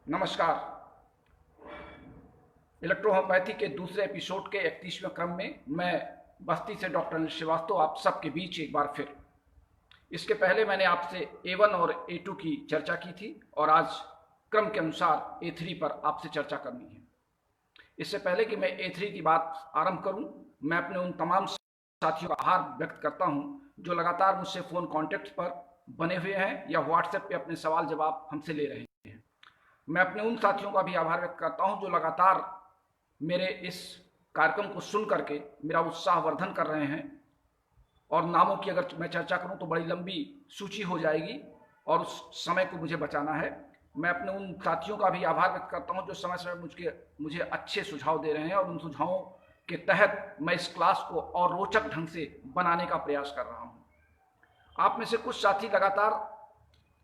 नमस्कार। इलेक्ट्रोहोम्योपैथी के दूसरे एपिसोड के 31वें क्रम में मैं बस्ती से डॉक्टर अनिल श्रीवास्तव आप सबके बीच एक बार फिर। इसके पहले मैंने आपसे A1 और A2 की चर्चा की थी और आज क्रम के अनुसार A3 पर आपसे चर्चा करनी है। इससे पहले कि मैं A3 की बात आरंभ करूं, मैं अपने उन तमाम साथियों का आभार व्यक्त करता हूं जो लगातार मुझसे फ़ोन कॉन्टैक्ट पर बने हुए हैं या व्हाट्सएप पे अपने सवाल जवाब हमसे ले रहे हैं। मैं अपने उन साथियों का भी आभार व्यक्त करता हूं जो लगातार मेरे इस कार्यक्रम को सुन करके मेरा उत्साह वर्धन कर रहे हैं। और नामों की अगर मैं चर्चा करूं तो बड़ी लंबी सूची हो जाएगी और उस समय को मुझे बचाना है। मैं अपने उन साथियों का भी आभार व्यक्त करता हूं जो समय समय मुझे अच्छे सुझाव दे रहे हैं और उन सुझावों के तहत मैं इस क्लास को और रोचक ढंग से बनाने का प्रयास कर रहा हूं। आप में से कुछ साथी लगातार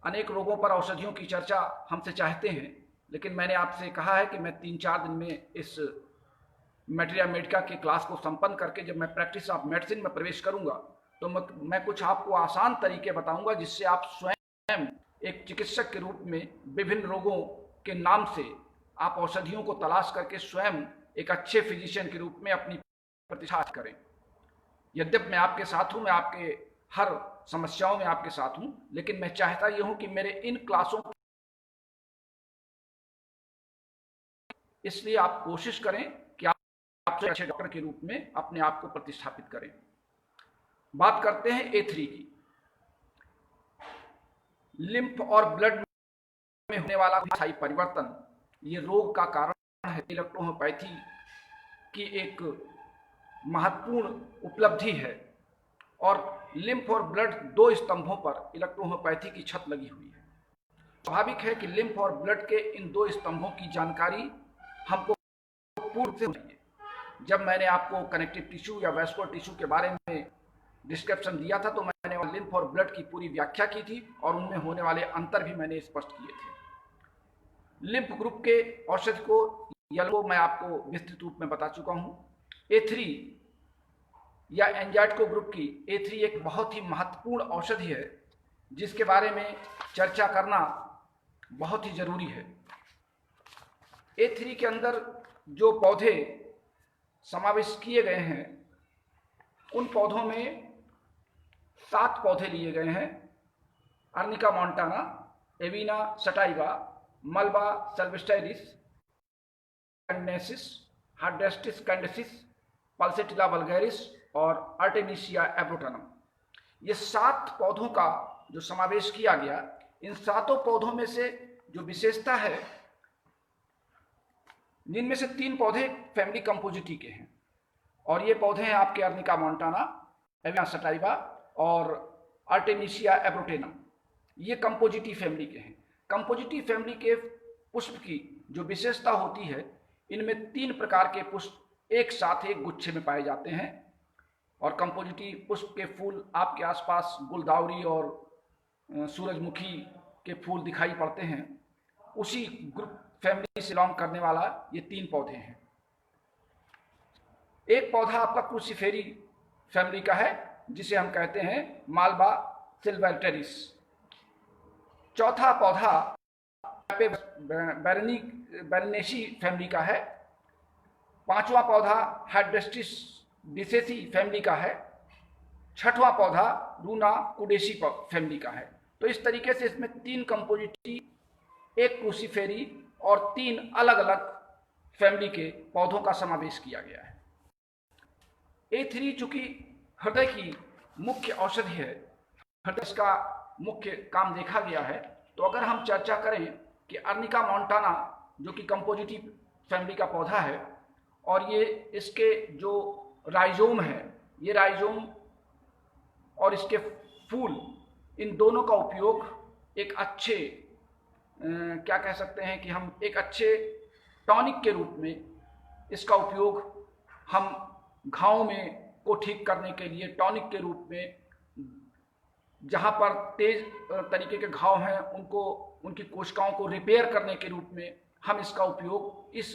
अनेक रोगों पर औषधियों की चर्चा हमसे चाहते हैं, लेकिन मैंने आपसे कहा है कि मैं 3-4 दिन में इस मैटेरिया मेडिका के क्लास को संपन्न करके जब मैं प्रैक्टिस ऑफ मेडिसिन में प्रवेश करूंगा तो मैं कुछ आपको आसान तरीके बताऊंगा जिससे आप स्वयं एक चिकित्सक के रूप में विभिन्न रोगों के नाम से आप औषधियों को तलाश करके स्वयं एक अच्छे फिजिशियन के रूप में अपनी प्रतिष्ठा करें। यद्यपि मैं आपके साथ हूं, मैं आपके हर समस्याओं में आपके साथ हूं, लेकिन मैं चाहता यह हूं कि मेरे इन क्लासों इसलिए आप कोशिश करें कि आप अच्छे डॉक्टर के रूप में अपने आप को प्रतिष्ठापित करें। बात करते हैं A3 की। लिम्फ और ब्लड में होने वाला स्थायी परिवर्तन ये रोग का कारण है। इलेक्ट्रोहोम्योपैथी की एक महत्वपूर्ण उपलब्धि है और लिम्फ और ब्लड दो स्तंभों पर इलेक्ट्रोहोम्योपैथी की छत लगी हुई है। स्वाभाविक है कि लिम्फ और ब्लड के इन दो स्तंभों की जानकारी हमको पूर्व से चाहिए। जब मैंने आपको कनेक्टिव टिश्यू या वैस्कुलर टिश्यू के बारे में डिस्क्रिप्शन दिया था तो मैंने लिम्फ और ब्लड की पूरी व्याख्या की थी और उनमें होने वाले अंतर भी मैंने स्पष्ट किए थे। लिम्फ ग्रुप के औषधि को यलो मैं आपको विस्तृत रूप में बता चुका हूं। A3 या एंजाइटो ग्रुप की A3 एक बहुत ही महत्वपूर्ण औषधि है जिसके बारे में चर्चा करना बहुत ही जरूरी है। A3 के अंदर जो पौधे समावेश किए गए हैं उन पौधों में 7 पौधे लिए गए हैं। Arnica montana, Avena sativa, Malva sylvestris canadensis, Hydrastis canadensis, Pulsatilla vulgaris और आर्टेमिसिया एब्रोटनम। ये 7 पौधों का जो समावेश किया गया, इन 7 पौधों में से जो विशेषता है, जिनमें से 3 पौधे फैमिली कंपोजिटी के हैं और ये पौधे हैं आपके अर्निका मोंटाना, एविना सटाइवा और आर्टेमिसिया एब्रोटेनम। ये कंपोजिटी फैमिली के हैं। कंपोजिटी फैमिली के पुष्प की जो विशेषता होती है, इनमें 3 प्रकार के पुष्प एक साथ एक गुच्छे में पाए जाते हैं और कंपोजिटी पुष्प के फूल आपके आसपास गुलदावरी और सूरजमुखी के फूल दिखाई पड़ते हैं। उसी ग्रुप फैमिली से बिलोंग करने वाला ये 3 पौधे हैं। एक पौधा आपका क्रूसीफेरी फैमिली का है जिसे हम कहते हैं मालवा सिल्वेस्ट्रिस। चौथा पौधा बैरनेसी फैमिली का है। 5वां पौधा हाइड्रेस्टिस डिसेसी फैमिली का है। 6वां पौधा रूना कुडेसी फैमिली का है। तो इस तरीके से इसमें 3 कंपोजिटी, एक क्रूसीफेरी और 3 अलग अलग फैमिली के पौधों का समावेश किया गया है। A3 चूंकि हृदय की मुख्य औषधि है, हृदय का मुख्य काम देखा गया है, तो अगर हम चर्चा करें कि अर्निका मोंटाना जो कि कंपोजिटी फैमिली का पौधा है और ये इसके जो राइजोम है, ये राइजोम और इसके फूल, इन दोनों का उपयोग एक अच्छे क्या कह सकते हैं कि हम एक अच्छे टॉनिक के रूप में इसका उपयोग हम घावों में को ठीक करने के लिए टॉनिक के रूप में, जहाँ पर तेज तरीके के घाव हैं उनको, उनकी कोशिकाओं को रिपेयर करने के रूप में हम इसका उपयोग, इस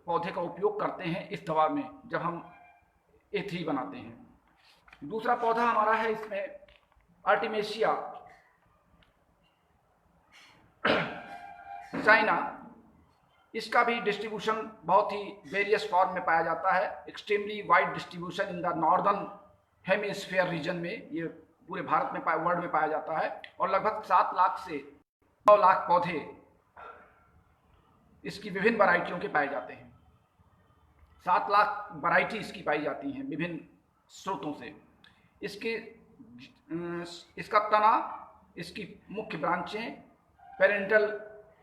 पौधे का उपयोग करते हैं इस दवा में जब हम A3 बनाते हैं। दूसरा पौधा हमारा है इसमें आर्टेमिसिया चाइना, इसका भी डिस्ट्रीब्यूशन बहुत ही वेरियस फॉर्म में पाया जाता है। Extremely wide distribution in the northern hemisphere region में, ये पूरे भारत में वर्ल्ड में पाया जाता है। और लगभग 7 लाख से 9 लाख पौधे इसकी विभिन्न वैरायटियों के पाए जाते हैं। 7 लाख वैरायटी इसकी पाई जाती हैं विभिन्न स्रोतों से। इसका तना, इसकी मुख्य ब्रांचें पेरेंटल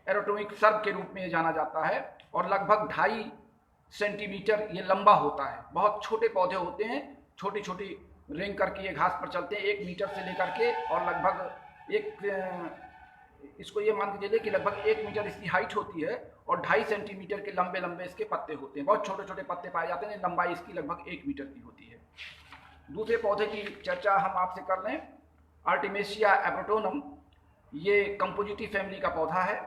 एरोटोमिक सर्व के रूप में जाना जाता है और लगभग 2.5 सेंटीमीटर ये लंबा होता है। बहुत छोटे पौधे होते हैं, छोटी छोटी रेंग करके ये घास पर चलते हैं 1 मीटर से लेकर के, और लगभग इसको ये मान के चलिए कि लगभग 1 मीटर इसकी हाइट होती है और 2.5 सेंटीमीटर के लंबे लंबे इसके पत्ते होते हैं। बहुत छोटे छोटे पत्ते पाए जाते हैं, लंबाई इसकी लगभग 1 मीटर की होती है। दूसरे पौधे की चर्चा हम आपसे कर लें, आर्टिमेसिया एब्रोटोनम। ये कंपोजिटी फैमिली का पौधा है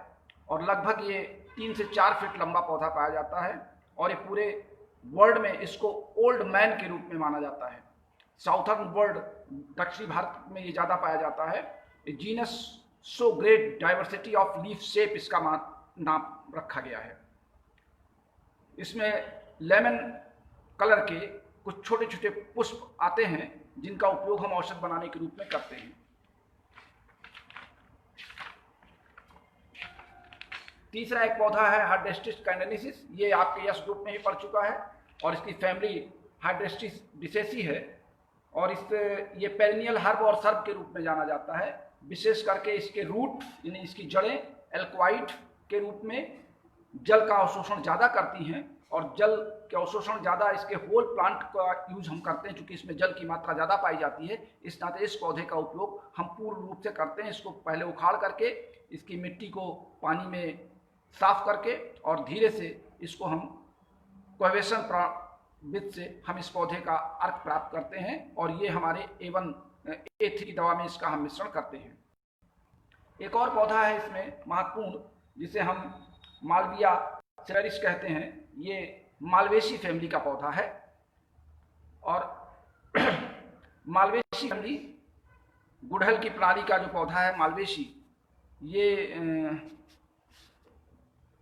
और लगभग ये 3 से 4 फीट लंबा पौधा पाया जाता है और ये पूरे वर्ल्ड में इसको ओल्ड मैन के रूप में माना जाता है। साउथर्न वर्ल्ड, दक्षिणी भारत में ये ज़्यादा पाया जाता है। Genus so great diversity of leaf shape इसका नाम रखा गया है। इसमें लेमन कलर के कुछ छोटे छोटे पुष्प आते हैं जिनका उपयोग हम औषध बनाने के रूप में करते हैं। तीसरा एक पौधा है हाइड्रेस्टिस कैनेनेसिस। ये आपके यस ग्रुप में ही पड़ चुका है और इसकी फैमिली हाइड्रेस्टिस डिसेसी है और ये पेरिनियल हर्ब और सर्ब के रूप में जाना जाता है। विशेष करके इसके रूट यानी इसकी जड़ें एल्कोइड के रूप में जल का अवशोषण ज़्यादा करती हैं और जल के अवशोषण ज़्यादा इसके होल प्लांट का यूज हम करते हैं क्योंकि इसमें जल की मात्रा ज़्यादा पाई जाती है। इस नाते इस पौधे का उपयोग हम पूर्ण रूप से करते हैं। इसको पहले उखाड़ करके इसकी मिट्टी को पानी में साफ करके और धीरे से इसको हम कोहेवेशन विद से हम इस पौधे का अर्क प्राप्त करते हैं और ये हमारे A1 A3 की दवा में इसका हम मिश्रण करते हैं। एक और पौधा है इसमें महत्वपूर्ण जिसे हम मालविया सेरेरिस कहते हैं। ये मालवेसी फैमिली का पौधा है और मालवेसी फैमिली गुड़हल की प्रणाली का जो पौधा है मालवेसी, ये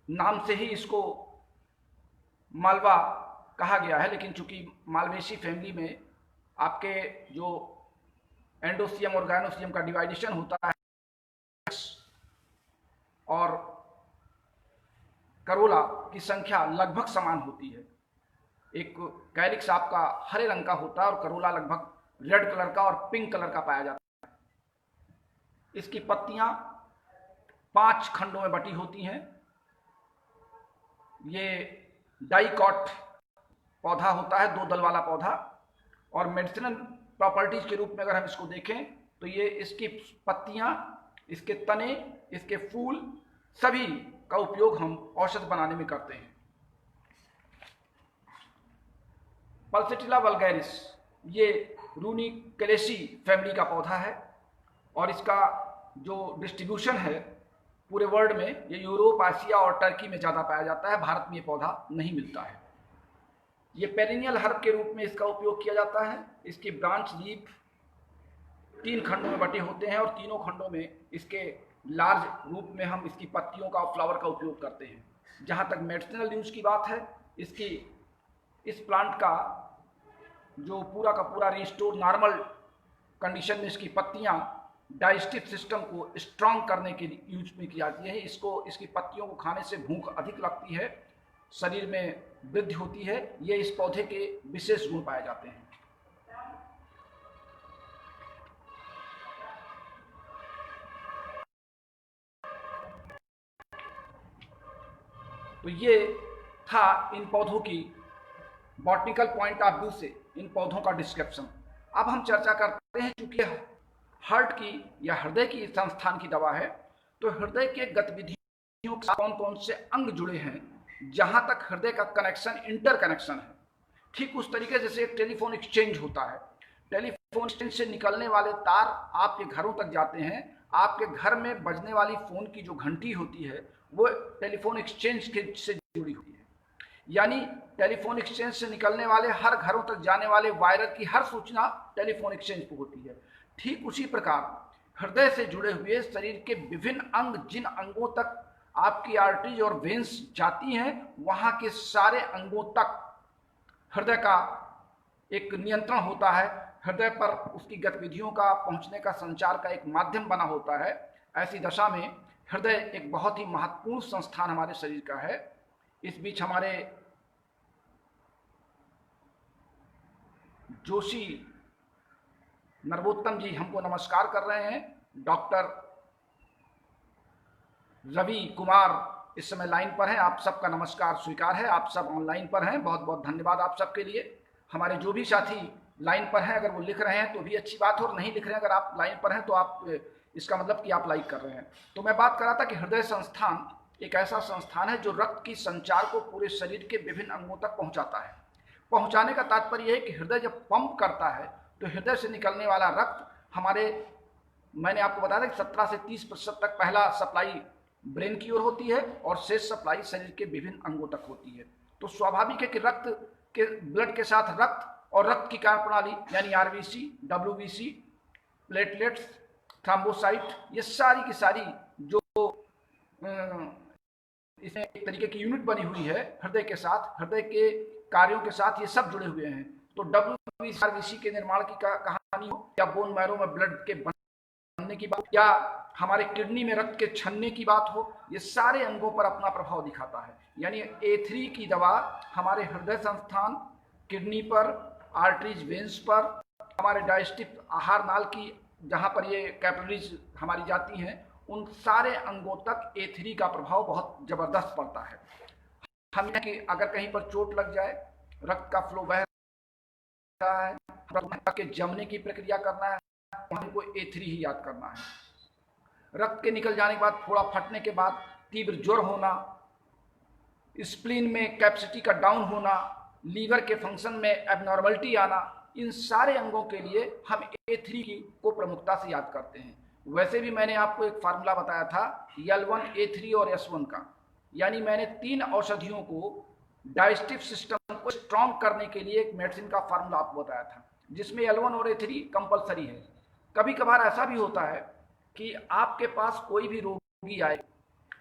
नाम से ही इसको मालवा कहा गया है, लेकिन चूंकि मालवेसी फैमिली में आपके जो एंडोसियम और गायनोसियम का डिवाइडेशन होता है और करोला की संख्या लगभग समान होती है। एक कैलिक्स आपका हरे रंग का होता है और करोला लगभग रेड कलर का और पिंक कलर का पाया जाता है। इसकी पत्तियां 5 खंडों में बटी होती हैं। ये डाइकॉट पौधा होता है, 2 दल वाला पौधा, और मेडिसिनल प्रॉपर्टीज के रूप में अगर हम इसको देखें तो ये इसकी पत्तियां, इसके तने, इसके फूल सभी का उपयोग हम औषध बनाने में करते हैं। पल्सेटिला वल्गैरिस ये रूनिकेलेसी फैमिली का पौधा है और इसका जो डिस्ट्रीब्यूशन है पूरे वर्ल्ड में, ये यूरोप, आसिया और टर्की में ज़्यादा पाया जाता है। भारत में ये पौधा नहीं मिलता है। ये पेरिनियल हर्ब के रूप में इसका उपयोग किया जाता है। इसकी ब्रांच लीफ 3 खंडों में बटे होते हैं और तीनों खंडों में इसके लार्ज रूप में हम इसकी पत्तियों का और फ्लावर का उपयोग करते हैं। जहाँ तक मेडिसिनल यूज की बात है, इस प्लांट का जो पूरा का पूरा रिस्टोर नॉर्मल कंडीशन में इसकी पत्तियाँ डाइजेस्टिव सिस्टम को स्ट्रांग करने के लिए यूज में की जाती है। इसकी पत्तियों को खाने से भूख अधिक लगती है, शरीर में वृद्धि होती है। ये इस पौधे के विशेष गुण पाए जाते हैं। तो ये था इन पौधों की बॉटनिकल पॉइंट ऑफ व्यू से इन पौधों का डिस्क्रिप्शन। अब हम चर्चा करते हैं, चूंकि हार्ट की या हृदय की संस्थान की दवा है, तो हृदय के गतिविधियों के कौन कौन से अंग जुड़े हैं, जहां तक हृदय का कनेक्शन इंटर कनेक्शन है, ठीक उस तरीके जैसे एक टेलीफोन एक्सचेंज होता है। टेलीफोन एक्सचेंज से निकलने वाले तार आपके घरों तक जाते हैं। आपके घर में बजने वाली फोन की जो घंटी होती है वो टेलीफोन एक्सचेंज से जुड़ी हुई है। यानी टेलीफोन एक्सचेंज से निकलने वाले हर घरों तक जाने वाले वायरस की हर सूचना टेलीफोन एक्सचेंज को होती है। ठीक उसी प्रकार हृदय से जुड़े हुए शरीर के विभिन्न अंग, जिन अंगों तक आपकी आर्टरीज और वेन्स जाती हैं, वहां के सारे अंगों तक हृदय का एक नियंत्रण होता है, हृदय पर उसकी गतिविधियों का पहुंचने का, संचार का एक माध्यम बना होता है। ऐसी दशा में हृदय एक बहुत ही महत्वपूर्ण संस्थान हमारे शरीर का है। इस बीच हमारे जोशी नर्वोत्तम जी हमको नमस्कार कर रहे हैं। डॉक्टर रवि कुमार इस समय लाइन पर हैं। आप सबका नमस्कार स्वीकार है, आप सब ऑनलाइन पर हैं, बहुत बहुत धन्यवाद आप सबके लिए। हमारे जो भी साथी लाइन पर हैं, अगर वो लिख रहे हैं तो भी अच्छी बात हो, और नहीं लिख रहे हैं, अगर आप लाइन पर हैं तो आप, इसका मतलब कि आप लाइक कर रहे हैं। तो मैं बात कर रहा था कि हृदय संस्थान एक ऐसा संस्थान है जो रक्त की संचार को पूरे शरीर के विभिन्न अंगों तक पहुंचाता है। पहुंचाने का तात्पर्य है कि हृदय जब पंप करता है तो हृदय से निकलने वाला रक्त हमारे, मैंने आपको बताया था कि 17 से 30% तक पहला सप्लाई ब्रेन की ओर होती है और शेष सप्लाई शरीर के विभिन्न अंगों तक होती है। तो स्वाभाविक है कि रक्त के, ब्लड के साथ रक्त और रक्त की कार्य प्रणाली यानी आरबीसी, डब्ल्यूबीसी, प्लेटलेट्स, थ्रोम्बोसाइट, ये सारी की सारी जो इसमें एक तरीके की यूनिट बनी हुई है हृदय के साथ, हृदय के कार्यों के साथ ये सब जुड़े हुए हैं। तो डब्ल्यूबीसी, आरबीसी के निर्माण की कहानी हो, या बोन मैरो में ब्लड के बनने की बात, या हमारे किडनी में रक्त के छनने की बात हो, ये सारे अंगों पर अपना प्रभाव दिखाता है। यानी A3 की दवा हमारे हृदय संस्थान, किडनी पर, आर्टरीज, वेन्स पर, हमारे डाइजेस्टिव आहार नाल की जहाँ पर ये कैपिलरीज हमारी जाती हैं, उन सारे अंगों तक A3 का प्रभाव बहुत जबरदस्त पड़ता है। हम कि अगर कहीं पर चोट लग जाए, रक्त का फ्लो बह रहा है, रक्त के जमने की प्रक्रिया करना है, हमको A3 ही याद करना है। रक्त के निकल जाने के बाद, फोड़ा फटने के बाद तीव्र ज्वर होना, स्प्लीन में कैपेसिटी का डाउन होना, लीवर के फंक्शन में एबनॉर्मलिटी आना, इन सारे अंगों के लिए हम A3 को प्रमुखता से याद करते हैं। वैसे भी मैंने आपको एक फार्मूला बताया था L1, A3 और S1 का, यानी मैंने 3 औषधियों को डाइजेस्टिव सिस्टम को स्ट्रॉन्ग करने के लिए एक मेडिसिन का फार्मूला आपको बताया था, जिसमें L1 और A3 कंपलसरी है। कभी कभार ऐसा भी होता है कि आपके पास कोई भी रोगी आए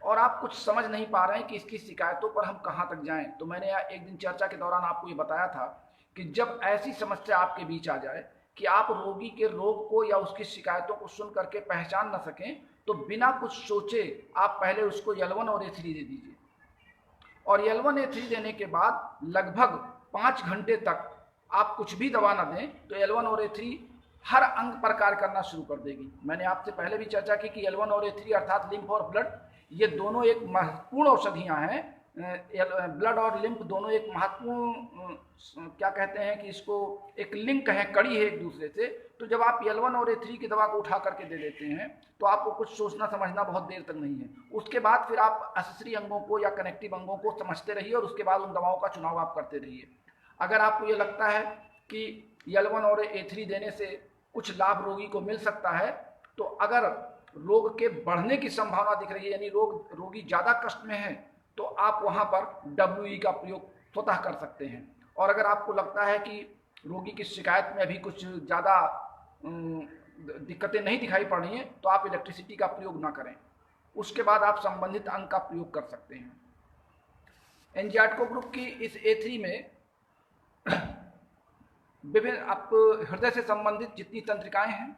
और आप कुछ समझ नहीं पा रहे हैं कि इसकी शिकायतों पर हम कहाँ तक जाएं। तो मैंने एक दिन चर्चा के दौरान आपको ये बताया था कि जब ऐसी समस्या आपके बीच आ जाए कि आप रोगी के रोग को या उसकी शिकायतों को सुन करके पहचान न सकें, तो बिना कुछ सोचे आप पहले उसको L1 और A3 दे दीजिए, और L1 A3 देने के बाद लगभग 5 घंटे तक आप कुछ भी दवा न दें तो L1 और A3 हर अंग पर कार्य करना शुरू कर देगी। मैंने आपसे पहले भी चर्चा की कि L1 और A3 अर्थात लिम्फ और ब्लड, ये दोनों एक महत्वपूर्ण औषधियाँ हैं। ब्लड और लिम्फ दोनों एक महत्वपूर्ण, क्या कहते हैं कि इसको एक लिंक है, कड़ी है एक दूसरे से। तो जब आप L1 और A3 की दवा को उठा करके दे देते हैं तो आपको कुछ सोचना समझना बहुत देर तक नहीं है। उसके बाद फिर आप एक्सेसरी अंगों को या कनेक्टिव अंगों को समझते रहिए और उसके बाद उन दवाओं का चुनाव आप करते रहिए। अगर आपको ये लगता है कि L1 और A3 देने से कुछ लाभ रोगी को मिल सकता है, तो अगर रोग के बढ़ने की संभावना दिख रही है, यानी रोगी ज़्यादा कष्ट में है, तो आप वहाँ पर WE का प्रयोग स्वतः कर सकते हैं। और अगर आपको लगता है कि रोगी की शिकायत में अभी कुछ ज़्यादा दिक्कतें नहीं दिखाई पड़ रही हैं, तो आप इलेक्ट्रिसिटी का प्रयोग ना करें, उसके बाद आप संबंधित अंग का प्रयोग कर सकते हैं। एंजियाटको ग्रुप की इस A3 में विभिन्न आप हृदय से संबंधित जितनी तंत्रिकाएं हैं,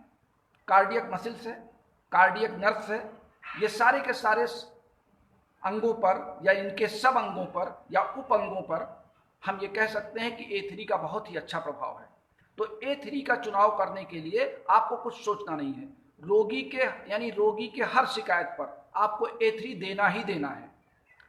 कार्डियक मसल्स है, कार्डियक नर्व्स है, ये सारे के सारे अंगों पर या इनके सब अंगों पर या उप अंगों पर हम ये कह सकते हैं कि A3 का बहुत ही अच्छा प्रभाव है। तो A3 का चुनाव करने के लिए आपको कुछ सोचना नहीं है। रोगी के, यानी रोगी के हर शिकायत पर आपको A3 देना ही देना है।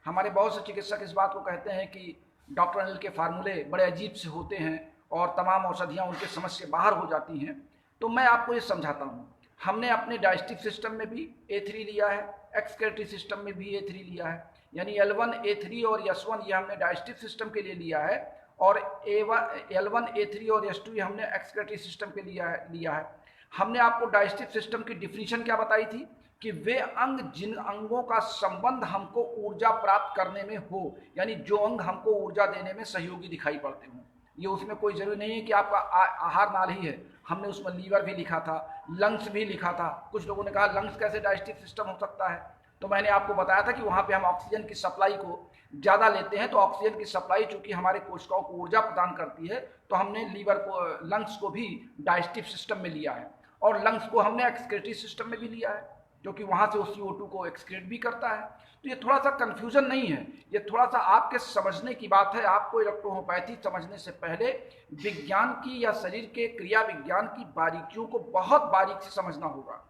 हमारे बहुत से चिकित्सक इस बात को कहते हैं कि डॉक्टर अनिल के फार्मूले बड़े अजीब से होते हैं और तमाम औषधियाँ उनके समझ से बाहर हो जाती हैं। तो मैं आपको ये समझाता हूँ, हमने अपने डाइजेस्टिव सिस्टम में भी A3 लिया है, एक्सक्रीटरी सिस्टम में भी A3 लिया है, यानी L1, A3 और S1 ये हमने डाइजेस्टिव सिस्टम के लिए लिया है, और L1, A3 और S2 ये हमने एक्सक्रीटरी सिस्टम के लिया है। हमने आपको डाइजेस्टिव सिस्टम की डिफिनीशन क्या बताई थी कि वे अंग जिन अंगों का संबंध हमको ऊर्जा प्राप्त करने में हो, यानी जो अंग हमको ऊर्जा देने में सहयोगी दिखाई पड़ते हों। ये उसमें कोई जरूरी नहीं है कि आपका आहार नाल ही है, हमने उसमें लीवर भी लिखा था, लंग्स भी लिखा था। कुछ लोगों ने कहा लंग्स कैसे डाइजेस्टिव सिस्टम हो सकता है, तो मैंने आपको बताया था कि वहाँ पे हम ऑक्सीजन की सप्लाई को ज़्यादा लेते हैं, तो ऑक्सीजन की सप्लाई चूंकि हमारे कोशिकाओं को ऊर्जा प्रदान करती है, तो हमने लीवर को, लंग्स को भी डाइजेस्टिव सिस्टम में लिया है, और लंग्स को हमने एक्सक्रीटरी सिस्टम में भी लिया है, क्योंकि वहाँ से वो CO2 को एक्सक्रीट भी करता है। तो ये थोड़ा सा कन्फ्यूजन नहीं है, ये थोड़ा सा आपके समझने की बात है। आपको इलेक्ट्रोहोम्योपैथी समझने से पहले विज्ञान की या शरीर के क्रिया विज्ञान की बारीकियों को बहुत बारीक से समझना होगा।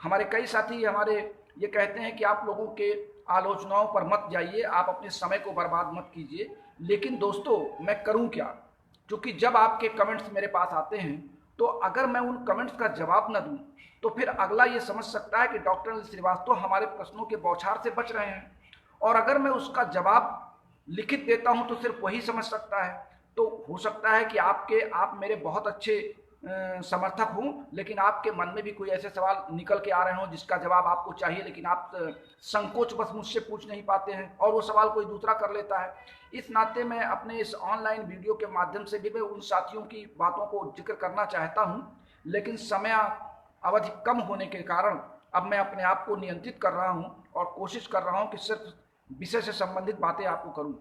हमारे कई साथी हमारे ये कहते हैं कि आप लोगों के आलोचनाओं पर मत जाइए, आप अपने समय को बर्बाद मत कीजिए, लेकिन दोस्तों मैं करूं क्या? क्योंकि जब आपके कमेंट्स मेरे पास आते हैं, तो अगर मैं उन कमेंट्स का जवाब न दूं, तो फिर अगला ये समझ सकता है कि डॉक्टर अनिल श्रीवास्तव हमारे प्रश्नों के बौछार से बच रहे हैं, और अगर मैं उसका जवाब लिखित देता हूं तो सिर्फ वही समझ सकता है। तो हो सकता है कि आप मेरे बहुत अच्छे समर्थक हूं, लेकिन आपके मन में भी कोई ऐसे सवाल निकल के आ रहे हों जिसका जवाब आपको चाहिए, लेकिन आप संकोच बस मुझसे पूछ नहीं पाते हैं, और वो सवाल कोई दूसरा कर लेता है। इस नाते मैं अपने इस ऑनलाइन वीडियो के माध्यम से भी मैं उन साथियों की बातों को जिक्र करना चाहता हूं, लेकिन समय अवधि कम होने के कारण अब मैं अपने आप को नियंत्रित कर रहा हूं और कोशिश कर रहा हूं कि सिर्फ विषय से संबंधित बातें आपको करूं।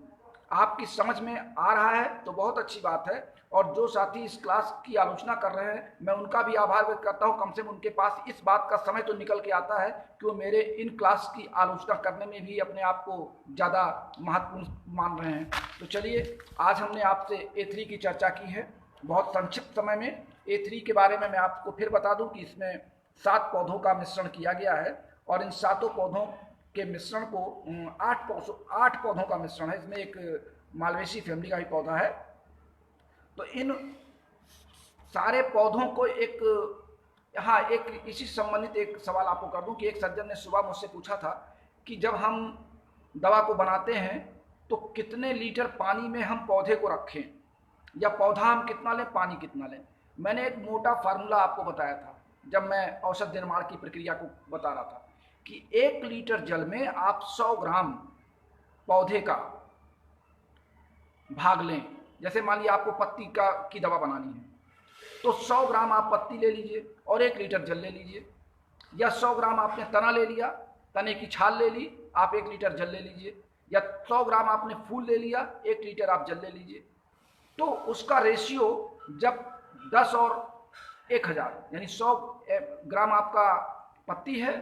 आपकी समझ में आ रहा है तो बहुत अच्छी बात है, और जो साथी इस क्लास की आलोचना कर रहे हैं मैं उनका भी आभार व्यक्त करता हूं। कम से कम उनके पास इस बात का समय तो निकल के आता है कि वो मेरे इन क्लास की आलोचना करने में भी अपने आप को ज़्यादा महत्वपूर्ण मान रहे हैं। तो चलिए, आज हमने आपसे A3 की चर्चा की है बहुत संक्षिप्त समय में। A3 के बारे में मैं आपको फिर बता दूं कि इसमें 7 पौधों का मिश्रण किया गया है, और इन 7 पौधों के मिश्रण को 8 पौधों का मिश्रण है। इसमें एक मालवेसी फैमिली का भी पौधा है। तो इन सारे पौधों को एक इसी संबंधित एक सवाल आपको कर दूं कि एक सज्जन ने सुबह मुझसे पूछा था कि जब हम दवा को बनाते हैं तो कितने लीटर पानी में हम पौधे को रखें, या पौधा हम कितना लें, पानी कितना लें। मैंने एक मोटा फार्मूला आपको बताया था जब मैं औषध निर्माण की प्रक्रिया को बता रहा था कि 1 लीटर जल में आप 100 ग्राम पौधे का भाग लें। जैसे मान लिया आपको पत्ती की दवा बनानी है, तो 100 ग्राम आप पत्ती ले लीजिए और 1 लीटर जल ले लीजिए, या 100 ग्राम आपने तना ले लिया, तने की छाल ले ली, आप 1 लीटर जल ले लीजिए, या 100 ग्राम आपने फूल ले लिया, 1 लीटर आप जल ले लीजिए। तो उसका रेशियो जब 10 और 1000 यानी 100 ग्राम आपका पत्ती है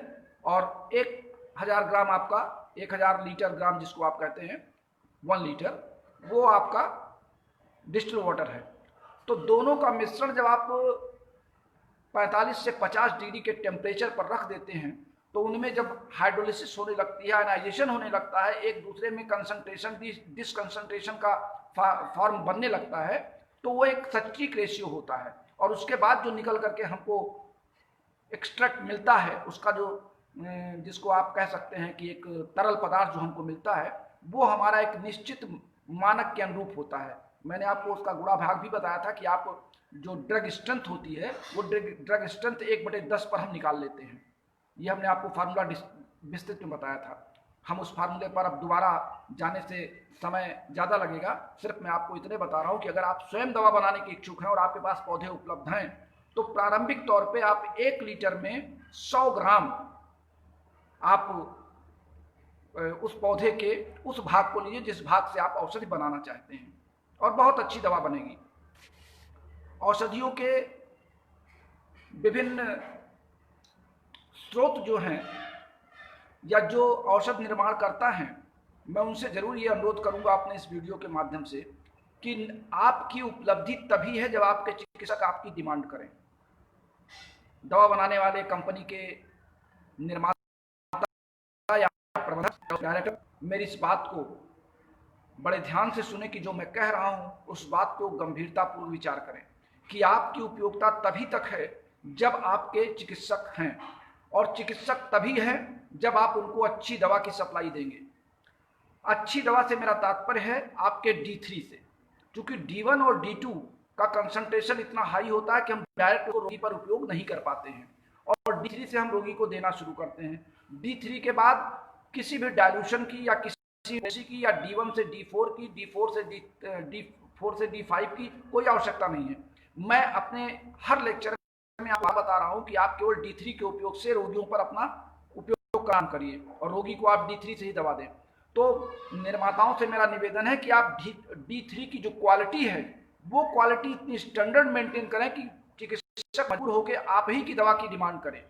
और 1000 ग्राम आपका 1000 लीटर ग्राम जिसको आप कहते हैं 1 लीटर, वो आपका डिस्टिल वाटर है। तो दोनों का मिश्रण जब आप 45 से 50 डिग्री के टेम्परेचर पर रख देते हैं, तो उनमें जब हाइड्रोलिसिस होने लगती है, आयनाइजेशन होने लगता है, एक दूसरे में कंसंट्रेशन डिसकंसंट्रेशन का फॉर्म बनने लगता है, तो वो एक सटीक रेशियो होता है। और उसके बाद जो निकल करके हमको एक्सट्रैक्ट मिलता है, उसका जो जिसको आप कह सकते हैं कि एक तरल पदार्थ जो हमको मिलता है, वो हमारा एक निश्चित मानक के अनुरूप होता है। मैंने आपको उसका गुणा भाग भी बताया था कि आप जो ड्रग स्ट्रेंथ होती है, वो ड्रग स्ट्रेंथ 1/10 पर हम निकाल लेते हैं। ये हमने आपको फार्मूला विस्तृत में बताया था। हम उस फार्मूले पर अब दोबारा जाने से समय ज़्यादा लगेगा। सिर्फ मैं आपको इतने बता रहा हूँ कि अगर आप स्वयं दवा बनाने के इच्छुक हैं और आपके पास पौधे उपलब्ध हैं, तो प्रारंभिक तौर पे आप 1 लीटर में 100 ग्राम आप उस पौधे के उस भाग को लीजिए जिस भाग से आप औषधि बनाना चाहते हैं, और बहुत अच्छी दवा बनेगी। औषधियों के विभिन्न स्रोत जो हैं या जो औषध निर्माण करता है, मैं उनसे जरूर ये अनुरोध करूंगा अपने इस वीडियो के माध्यम से कि आपकी उपलब्धि तभी है जब आपके चिकित्सक आपकी डिमांड करें। दवा बनाने वाले कंपनी के निर्माता या प्रबंधक डायरेक्टर मेरी इस बात को बड़े ध्यान से सुने कि जो मैं कह रहा हूं उस बात को गंभीरतापूर्वक विचार करें कि आपकी उपयोगिता तभी तक है जब आपके चिकित्सक हैं, और चिकित्सक तभी हैं जब आप उनको अच्छी दवा की सप्लाई देंगे। अच्छी दवा से मेरा तात्पर्य है आपके D3 से, क्योंकि D1 और D2 का कंसंट्रेशन इतना हाई होता है कि हम डायरेक्ट रोगी पर उपयोग नहीं कर पाते हैं, और D3 से हम रोगी को देना शुरू करते हैं। D3 के बाद किसी भी डायल्यूशन की या किसी की या D1 से D4 की, D4 से D5 की कोई आवश्यकता नहीं है। मैं अपने हर लेक्चर में आपको बता रहा हूं कि आप केवल D3 के उपयोग से रोगियों पर अपना उपयोग काम करिए और रोगी को आप D3 से ही दवा दें। तो निर्माताओं से मेरा निवेदन है कि आप D3 की जो क्वालिटी है वो क्वालिटी इतनी स्टैंडर्ड मेंटेन करें कि चिकित्सक मजबूर होकर आप ही की दवा की डिमांड करें।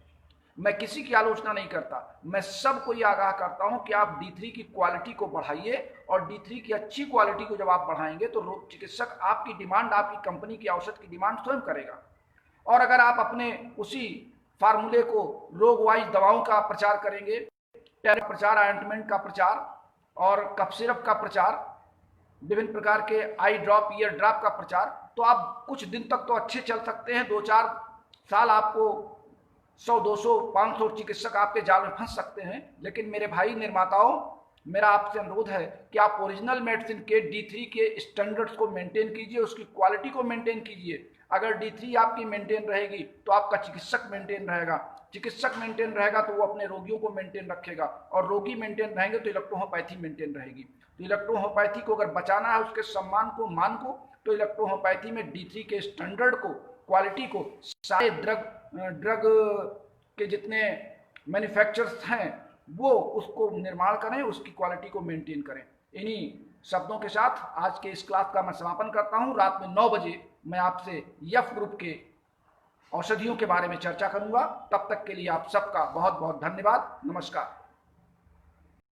मैं किसी की आलोचना नहीं करता, मैं सबको ये आगाह करता हूं कि आप D3 की क्वालिटी को बढ़ाइए और D3 की अच्छी क्वालिटी को जब आप बढ़ाएंगे तो चिकित्सक आपकी डिमांड, आपकी कंपनी की औषध की डिमांड स्वयं करेगा। और अगर आप अपने उसी फार्मूले को रोग वाइज दवाओं का प्रचार करेंगे, टैबलेट प्रचार, ऑइंटमेंट का प्रचार और कफ सिरप का प्रचार, विभिन्न प्रकार के आई ड्रॉप, ईयर ड्रॉप का प्रचार, तो आप कुछ दिन तक तो अच्छे चल सकते हैं, 2-4 साल आपको 100, 200, 500 चिकित्सक आपके जाल में फंस सकते हैं। लेकिन मेरे भाई निर्माताओं, मेरा आपसे अनुरोध है कि आप ओरिजिनल मेडिसिन के D3 के स्टैंडर्ड्स को मेंटेन कीजिए, उसकी क्वालिटी को मेंटेन कीजिए। अगर D3 आपकी मेंटेन रहेगी तो आपका चिकित्सक मेंटेन रहेगा, चिकित्सक मेंटेन रहेगा तो वो अपने रोगियों को मेंटेन रखेगा, और रोगी मेंटेन रहेंगे तो इलेक्ट्रोहोपैथी मेंटेन रहेगी। तो इलेक्ट्रोहोपैथी को अगर बचाना है, उसके सम्मान को, मान को, तो इलेक्ट्रोहोपैथी में D3 के स्टैंडर्ड को, क्वालिटी को, सारे ड्रग के जितने मैन्युफैक्चरर्स हैं वो उसको निर्माण करें, उसकी क्वालिटी को मेंटेन करें। इन्हीं शब्दों के साथ आज के इस क्लास का मैं समापन करता हूं। रात में 9 बजे मैं आपसे यफ ग्रुप के औषधियों के बारे में चर्चा करूंगा। तब तक के लिए आप सबका बहुत बहुत धन्यवाद। नमस्कार।